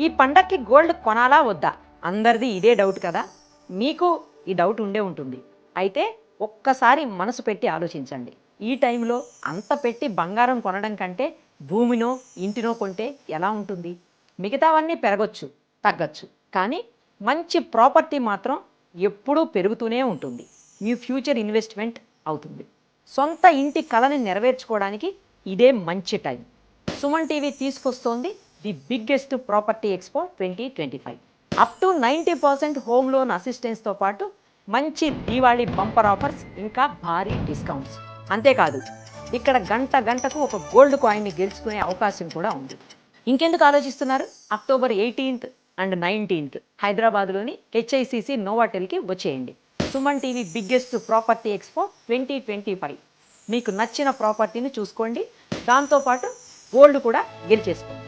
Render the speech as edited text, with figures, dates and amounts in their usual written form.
ఈ పండక్కి గోల్డ్ కొనాలా వద్దా? అందరిది ఇదే డౌట్ కదా. మీకు ఈ డౌట్ ఉండే ఉంటుంది. అయితే ఒక్కసారి మనసు పెట్టి ఆలోచించండి. ఈ టైంలో అంత పెట్టి బంగారం కొనడం కంటే భూమినో ఇంటినో కొంటే ఎలా ఉంటుంది? మిగతావన్నీ పెరగొచ్చు, తగ్గొచ్చు, కానీ మంచి ప్రాపర్టీ మాత్రం ఎప్పుడూ పెరుగుతూనే ఉంటుంది. మీ ఫ్యూచర్ ఇన్వెస్ట్మెంట్ అవుతుంది. సొంత ఇంటి కలని నెరవేర్చుకోవడానికి ఇదే మంచి టైం. సుమన్ టీవీ తీసుకొస్తోంది the biggest property expo 2025. Up to 90% home loan అసిస్టెన్స్తో పాటు మంచి దీవాళీ బంపర్ ఆఫర్స్, ఇంకా భారీ డిస్కౌంట్స్. అంతేకాదు, ఇక్కడ గంట గంటకు ఒక గోల్డ్ కాయిన్ని గెలుచుకునే అవకాశం కూడా ఉంది. ఇంకెందుకు ఆలోచిస్తున్నారు? అక్టోబర్ 18th అండ్ 19th హైదరాబాద్లోని హెచ్ఐసిసి నోవాటెల్కి వచ్చేయండి. Suman TV biggest property expo 2025. మీకు నచ్చిన ప్రాపర్టీని చూసుకోండి, దాంతోపాటు గోల్డ్ కూడా గెలిచేసుకోండి.